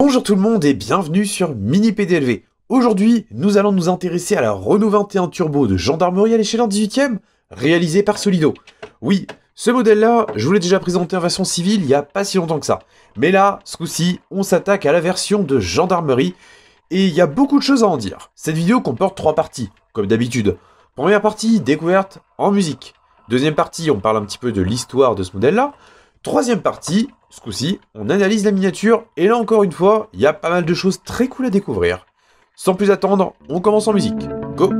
Bonjour tout le monde et bienvenue sur Mini PDLV. Aujourd'hui, nous allons nous intéresser à la Renault 21 Turbo de gendarmerie à l'échelle en 18e, réalisée par Solido. Oui, ce modèle-là, je vous l'ai déjà présenté en version civile il n'y a pas si longtemps que ça. Mais là, ce coup-ci, on s'attaque à la version de gendarmerie et il y a beaucoup de choses à en dire. Cette vidéo comporte 3 parties, comme d'habitude. Première partie, découverte en musique. Deuxième partie, on parle un petit peu de l'histoire de ce modèle-là. Troisième partie, ce coup-ci, on analyse la miniature, et là encore une fois, il y a pas mal de choses très cool à découvrir. Sans plus attendre, on commence en musique. Go!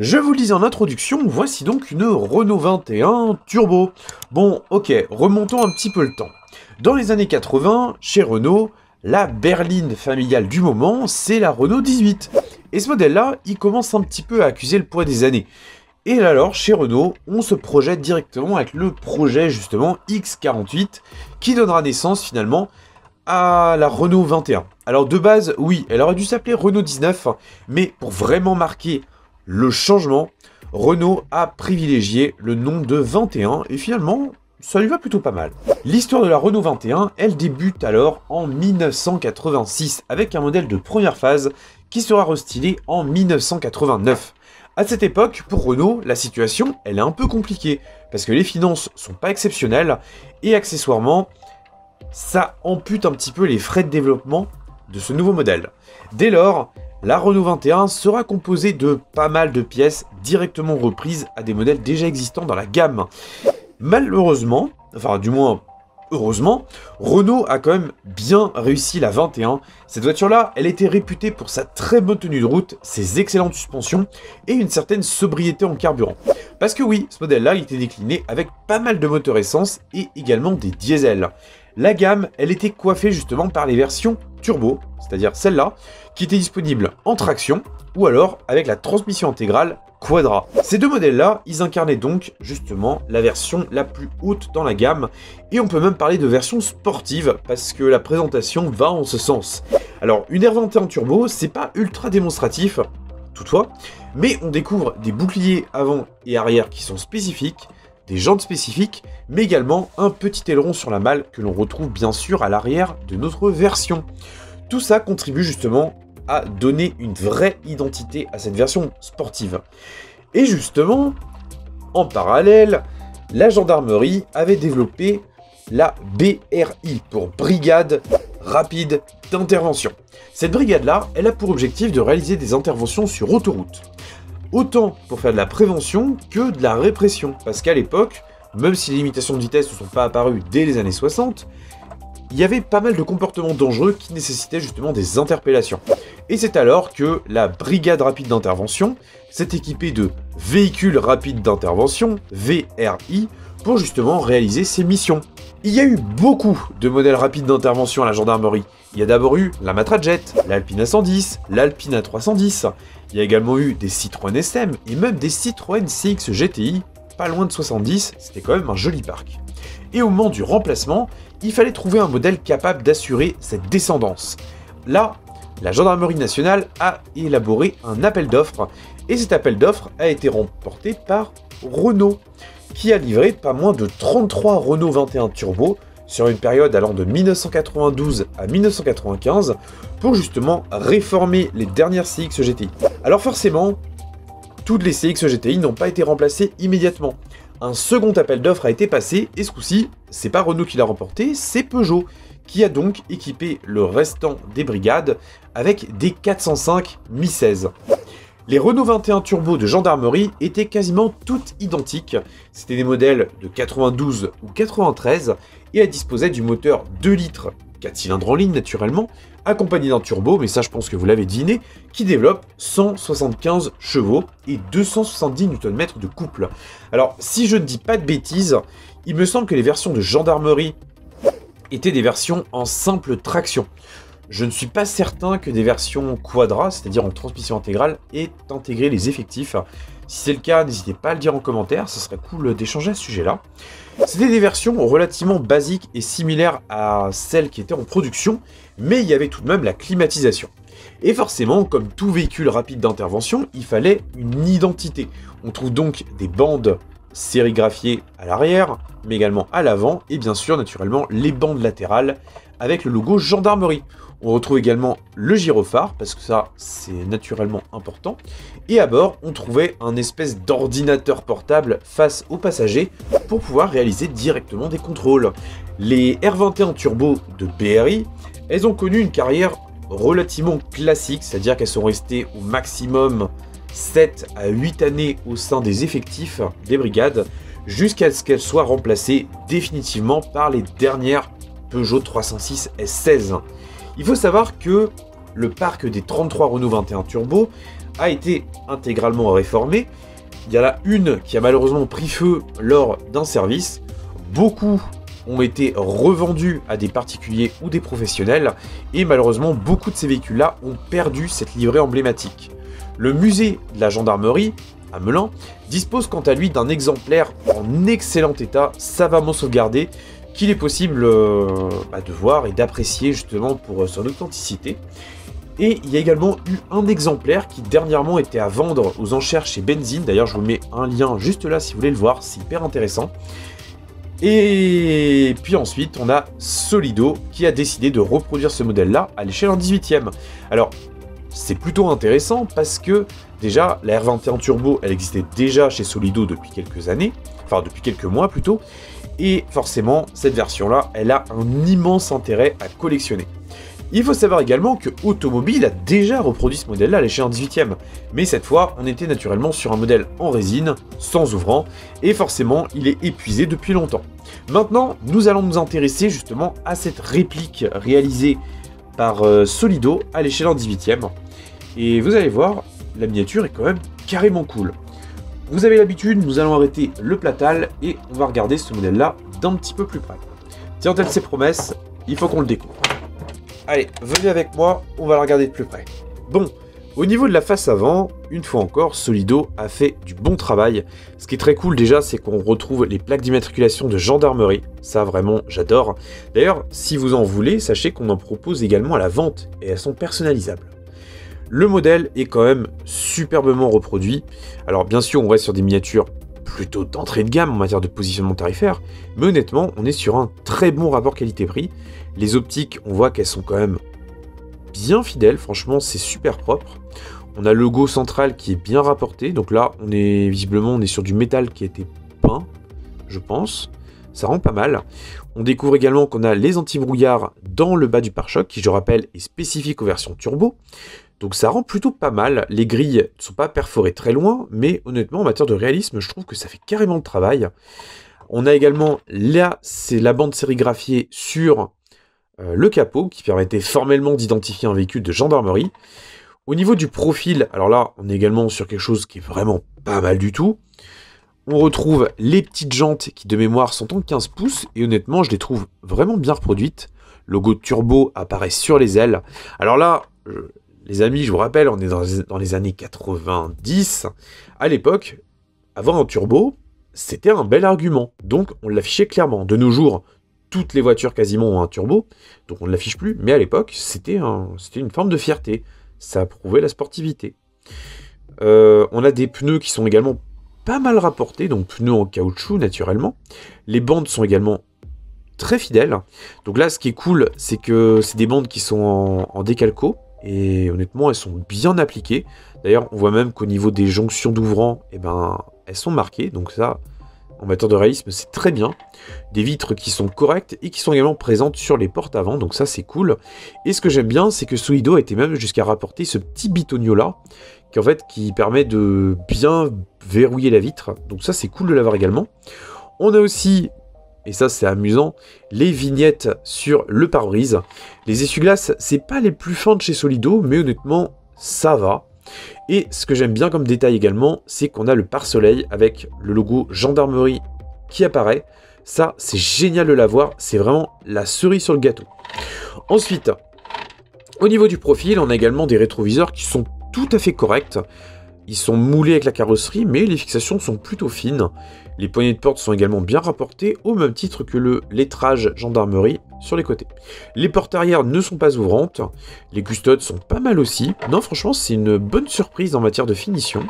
Je vous le disais en introduction, voici donc une Renault 21 Turbo. Bon, ok, remontons un petit peu le temps. Dans les années 80, chez Renault, la berline familiale du moment, c'est la Renault 18. Et ce modèle-là, il commence un petit peu à accuser le poids des années. Et là alors, chez Renault, on se projette directement avec le projet justement X48, qui donnera naissance finalement à la Renault 21. Alors de base, oui, elle aurait dû s'appeler Renault 19, mais pour vraiment marquer le changement, Renault a privilégié le nom de 21 et finalement, ça lui va plutôt pas mal. L'histoire de la Renault 21, elle débute alors en 1986 avec un modèle de première phase qui sera restylé en 1989. À cette époque, pour Renault, la situation, elle est un peu compliquée parce que les finances sont pas exceptionnelles et accessoirement, ça ampute un petit peu les frais de développement de ce nouveau modèle. Dès lors, la Renault 21 sera composée de pas mal de pièces directement reprises à des modèles déjà existants dans la gamme. Malheureusement, enfin du moins heureusement, Renault a quand même bien réussi la 21. Cette voiture-là, elle était réputée pour sa très bonne tenue de route, ses excellentes suspensions et une certaine sobriété en carburant. Parce que oui, ce modèle-là, il était décliné avec pas mal de moteurs essence et également des diesels. La gamme, elle était coiffée justement par les versions turbo, c'est-à-dire celle-là, qui était disponible en traction ou alors avec la transmission intégrale Quadra. Ces deux modèles-là, ils incarnaient donc justement la version la plus haute dans la gamme et on peut même parler de version sportive parce que la présentation va en ce sens. Alors une R21 Turbo, c'est pas ultra démonstratif, toutefois, mais on découvre des boucliers avant et arrière qui sont spécifiques, des jantes spécifiques, mais également un petit aileron sur la malle que l'on retrouve bien sûr à l'arrière de notre version. Tout ça contribue justement à donner une vraie identité à cette version sportive. Et justement, en parallèle, la gendarmerie avait développé la BRI pour Brigade Rapide d'Intervention. Cette brigade-là, elle a pour objectif de réaliser des interventions sur autoroute. Autant pour faire de la prévention que de la répression. Parce qu'à l'époque, même si les limitations de vitesse ne sont pas apparues dès les années 60, il y avait pas mal de comportements dangereux qui nécessitaient justement des interpellations. Et c'est alors que la Brigade Rapide d'Intervention s'est équipée de Véhicules Rapides d'Intervention, VRI, pour justement réaliser ces missions. Il y a eu beaucoup de modèles rapides d'intervention à la gendarmerie. Il y a d'abord eu la Matrajet, l'Alpina 110, l'Alpina 310. Il y a également eu des Citroën SM et même des Citroën CX GTI, pas loin de 70, c'était quand même un joli parc. Et au moment du remplacement, il fallait trouver un modèle capable d'assurer cette descendance. Là, la gendarmerie nationale a élaboré un appel d'offres, et cet appel d'offres a été remporté par Renault, qui a livré pas moins de 33 Renault 21 Turbo sur une période allant de 1992 à 1995 pour justement réformer les dernières CX GTI. Alors forcément, toutes les CX GTI n'ont pas été remplacées immédiatement. Un second appel d'offres a été passé, et ce coup-ci, c'est pas Renault qui l'a remporté, c'est Peugeot, qui a donc équipé le restant des brigades avec des 405 Mi-16. Les Renault 21 Turbo de gendarmerie étaient quasiment toutes identiques, c'était des modèles de 92 ou 93, et elles disposaient du moteur 2 litres, 4 cylindres en ligne naturellement, accompagné d'un turbo, mais ça je pense que vous l'avez deviné, qui développe 175 chevaux et 270 Nm de couple. Alors, si je ne dis pas de bêtises, il me semble que les versions de gendarmerie étaient des versions en simple traction. Je ne suis pas certain que des versions quadra, c'est-à-dire en transmission intégrale, aient intégré les effectifs. Si c'est le cas, n'hésitez pas à le dire en commentaire, ça serait cool d'échanger à ce sujet-là. C'était des versions relativement basiques et similaires à celles qui étaient en production, mais il y avait tout de même la climatisation. Et forcément, comme tout véhicule rapide d'intervention, il fallait une identité. On trouve donc des bandes sérigraphiées à l'arrière, mais également à l'avant, et bien sûr, naturellement, les bandes latérales avec le logo gendarmerie. On retrouve également le gyrophare, parce que ça, c'est naturellement important. Et à bord, on trouvait un espèce d'ordinateur portable face aux passagers pour pouvoir réaliser directement des contrôles. Les R21 Turbo de BRI, elles ont connu une carrière relativement classique, c'est-à-dire qu'elles sont restées au maximum 7 à 8 années au sein des effectifs des brigades, jusqu'à ce qu'elles soient remplacées définitivement par les dernières Peugeot 306 S16. Il faut savoir que le parc des 33 Renault 21 Turbo a été intégralement réformé. Il y en a une qui a malheureusement pris feu lors d'un service. Beaucoup ont été revendus à des particuliers ou des professionnels. Et malheureusement, beaucoup de ces véhicules-là ont perdu cette livrée emblématique. Le musée de la gendarmerie, à Melun, dispose quant à lui d'un exemplaire en excellent état, savamment sauvegardé, qu'il est possible de voir et d'apprécier justement pour son authenticité. Et il y a également eu un exemplaire qui dernièrement était à vendre aux enchères chez Benzine. D'ailleurs, je vous mets un lien juste là si vous voulez le voir, c'est hyper intéressant. Et puis ensuite, on a Solido qui a décidé de reproduire ce modèle-là à l'échelle en 18e. Alors, c'est plutôt intéressant parce que déjà, la R21 Turbo, elle existait déjà chez Solido depuis quelques années, enfin depuis quelques mois plutôt. Et forcément, cette version-là, elle a un immense intérêt à collectionner. Il faut savoir également que Automobile a déjà reproduit ce modèle-là à l'échelle en 18e. Mais cette fois, on était naturellement sur un modèle en résine, sans ouvrant, et forcément, il est épuisé depuis longtemps. Maintenant, nous allons nous intéresser justement à cette réplique réalisée par Solido à l'échelle en 18e. Et vous allez voir, la miniature est quand même carrément cool. Vous avez l'habitude, nous allons arrêter le Platal et on va regarder ce modèle-là d'un petit peu plus près. Tiens, telles ses promesses, il faut qu'on le découvre. Allez, venez avec moi, on va la regarder de plus près. Bon, au niveau de la face avant, une fois encore, Solido a fait du bon travail. Ce qui est très cool déjà, c'est qu'on retrouve les plaques d'immatriculation de gendarmerie. Ça, vraiment, j'adore. D'ailleurs, si vous en voulez, sachez qu'on en propose également à la vente et elles sont personnalisables. Le modèle est quand même superbement reproduit. Alors bien sûr, on reste sur des miniatures plutôt d'entrée de gamme en matière de positionnement tarifaire, mais honnêtement, on est sur un très bon rapport qualité-prix. Les optiques, on voit qu'elles sont quand même bien fidèles, franchement, c'est super propre. On a le logo central qui est bien rapporté, donc là, visiblement, on est sur du métal qui a été peint, je pense. Ça rend pas mal. On découvre également qu'on a les anti-brouillards dans le bas du pare-choc, qui, je rappelle, est spécifique aux versions turbo. Donc ça rend plutôt pas mal. Les grilles ne sont pas perforées très loin, mais honnêtement, en matière de réalisme, je trouve que ça fait carrément le travail. On a également, là, c'est la bande sérigraphiée sur le capot, qui permettait formellement d'identifier un véhicule de gendarmerie. Au niveau du profil, alors là, on est également sur quelque chose qui est vraiment pas mal du tout. On retrouve les petites jantes qui, de mémoire, sont en 15 pouces, et honnêtement, je les trouve vraiment bien reproduites. Logo turbo apparaît sur les ailes. Alors là, les amis, je vous rappelle, on est dans les années 90. À l'époque, avoir un turbo, c'était un bel argument. Donc, on l'affichait clairement. De nos jours, toutes les voitures quasiment ont un turbo, donc on ne l'affiche plus. Mais à l'époque, c'était une forme de fierté. Ça prouvait la sportivité. On a des pneus qui sont également pas mal rapportés, donc pneus en caoutchouc naturellement. Les bandes sont également très fidèles. Donc là, ce qui est cool, c'est que c'est des bandes qui sont en décalco. Et honnêtement, elles sont bien appliquées. D'ailleurs, on voit même qu'au niveau des jonctions d'ouvrants, elles sont marquées. Donc ça, en matière de réalisme, c'est très bien. Des vitres qui sont correctes et qui sont également présentes sur les portes avant, donc ça c'est cool. Et ce que j'aime bien, c'est que Solido a été même jusqu'à rapporter ce petit bitonio là, qui permet de bien verrouiller la vitre. Donc ça c'est cool de l'avoir également. On a aussi, et ça c'est amusant, les vignettes sur le pare-brise. Les essuie-glaces, c'est pas les plus fins de chez Solido, mais honnêtement, ça va. Et ce que j'aime bien comme détail également, c'est qu'on a le pare-soleil avec le logo gendarmerie qui apparaît. Ça, c'est génial de l'avoir, c'est vraiment la cerise sur le gâteau. Ensuite, au niveau du profil, on a également des rétroviseurs qui sont tout à fait corrects. Ils sont moulés avec la carrosserie, mais les fixations sont plutôt fines. Les poignées de porte sont également bien rapportées, au même titre que le lettrage gendarmerie sur les côtés. Les portes arrière ne sont pas ouvrantes. Les custodes sont pas mal aussi. Non, franchement, c'est une bonne surprise en matière de finition.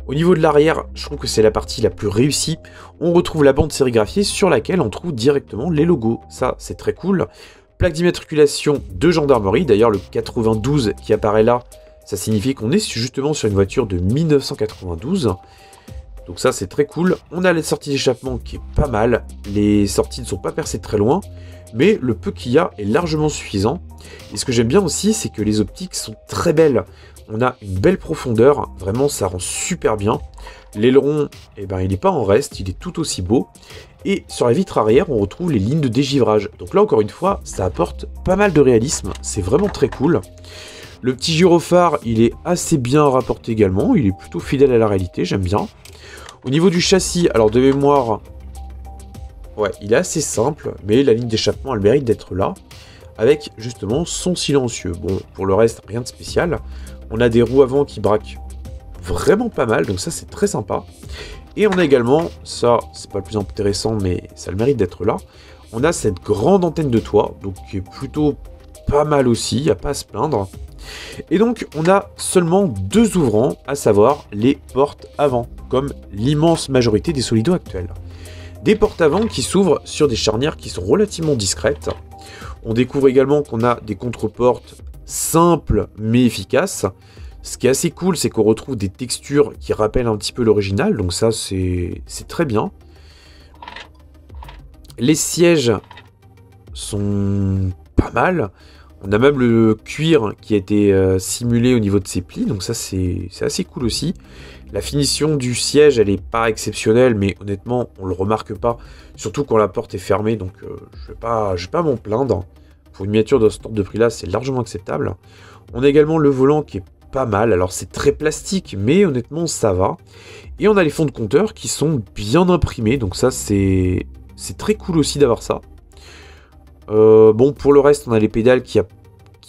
Au niveau de l'arrière, je trouve que c'est la partie la plus réussie. On retrouve la bande sérigraphiée sur laquelle on trouve directement les logos. Ça, c'est très cool. Plaque d'immatriculation de gendarmerie. D'ailleurs, le 92 qui apparaît là, ça signifie qu'on est justement sur une voiture de 1992. Donc ça, c'est très cool. On a la sortie d'échappement qui est pas mal. Les sorties ne sont pas percées très loin, mais le peu qu'il y a est largement suffisant. Et ce que j'aime bien aussi, c'est que les optiques sont très belles. On a une belle profondeur, vraiment ça rend super bien. L'aileron, eh ben, il n'est pas en reste, il est tout aussi beau. Et sur la vitre arrière, on retrouve les lignes de dégivrage. Donc là, encore une fois, ça apporte pas mal de réalisme. C'est vraiment très cool. Le petit gyrophare, il est assez bien rapporté également. Il est plutôt fidèle à la réalité, j'aime bien. Au niveau du châssis, alors de mémoire, ouais, il est assez simple, mais la ligne d'échappement, elle mérite d'être là, avec justement son silencieux. Bon, pour le reste, rien de spécial. On a des roues avant qui braquent vraiment pas mal, donc ça c'est très sympa. Et on a également, ça c'est pas le plus intéressant, mais ça le mérite d'être là, on a cette grande antenne de toit, donc qui est plutôt pas mal aussi, il n'y a pas à se plaindre. Et donc on a seulement deux ouvrants, à savoir les portes avant, comme l'immense majorité des Solido actuels. Des portes avant qui s'ouvrent sur des charnières qui sont relativement discrètes. On découvre également qu'on a des contre-portes simples mais efficaces. Ce qui est assez cool, c'est qu'on retrouve des textures qui rappellent un petit peu l'original, donc ça c'est très bien. Les sièges sont pas mal. On a même le cuir qui a été simulé au niveau de ses plis, donc ça c'est assez cool aussi. La finition du siège, elle est pas exceptionnelle, mais honnêtement, on le remarque pas, surtout quand la porte est fermée, donc je vais pas m'en plaindre. Pour une miniature de ce genre de prix-là, c'est largement acceptable. On a également le volant qui est pas mal, alors c'est très plastique, mais honnêtement, ça va. Et on a les fonds de compteur qui sont bien imprimés, donc ça c'est très cool aussi d'avoir ça. Bon, pour le reste, on a les pédales qui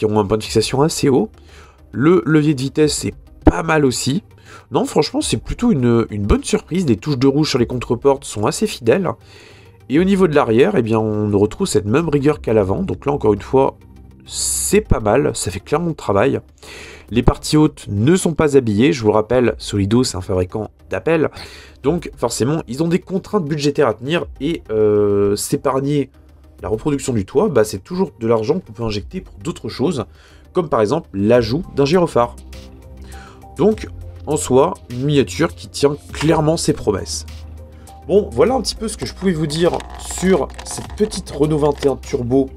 ont un point de fixation assez haut. Le levier de vitesse est pas mal aussi. Non, franchement, c'est plutôt une bonne surprise. Les touches de rouge sur les contreportes sont assez fidèles. Et au niveau de l'arrière, eh bien, on retrouve cette même rigueur qu'à l'avant. Donc là, encore une fois, c'est pas mal. Ça fait clairement le travail. Les parties hautes ne sont pas habillées. Je vous le rappelle, Solido, c'est un fabricant d'appel. Donc, forcément, ils ont des contraintes budgétaires à tenir. Et s'épargner la reproduction du toit, bah, c'est toujours de l'argent qu'on peut injecter pour d'autres choses. Comme par exemple l'ajout d'un gyrophare. Donc, en soi, une miniature qui tient clairement ses promesses. Bon, voilà un petit peu ce que je pouvais vous dire sur cette petite Renault 21 Turbo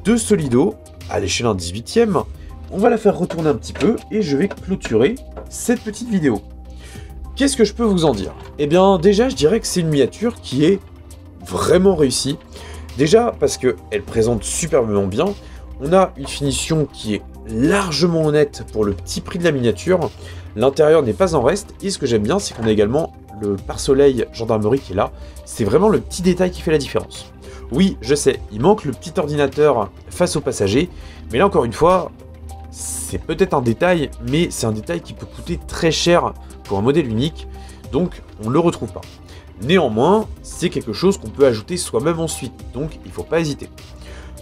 de Solido à l'échelle d'un 18e. On va la faire retourner un petit peu et je vais clôturer cette petite vidéo. Qu'est-ce que je peux vous en dire? Eh bien, déjà, je dirais que c'est une miniature qui est vraiment réussie. Déjà, parce qu'elle présente superbement bien. On a une finition qui est largement honnête pour le petit prix de la miniature. L'intérieur n'est pas en reste. Et ce que j'aime bien, c'est qu'on a également le pare-soleil gendarmerie qui est là. C'est vraiment le petit détail qui fait la différence. Oui, je sais, il manque le petit ordinateur face aux passagers. Mais là, encore une fois, c'est peut-être un détail, mais c'est un détail qui peut coûter très cher pour un modèle unique. Donc, on ne le retrouve pas. Néanmoins, c'est quelque chose qu'on peut ajouter soi-même ensuite. Donc, il ne faut pas hésiter.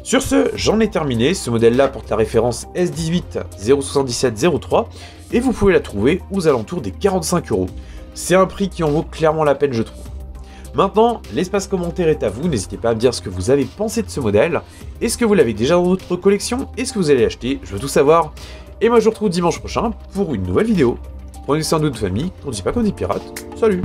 Sur ce, j'en ai terminé. Ce modèle-là porte la référence S18 077 03 et vous pouvez la trouver aux alentours des 45 €. C'est un prix qui en vaut clairement la peine, je trouve. Maintenant, l'espace commentaire est à vous. N'hésitez pas à me dire ce que vous avez pensé de ce modèle. Est-ce que vous l'avez déjà dans votre collection? Est-ce que vous allez l'acheter? Je veux tout savoir. Et moi, je vous retrouve dimanche prochain pour une nouvelle vidéo. Prenez soin de votre famille. On ne dit pas qu'on dit pirate. Salut!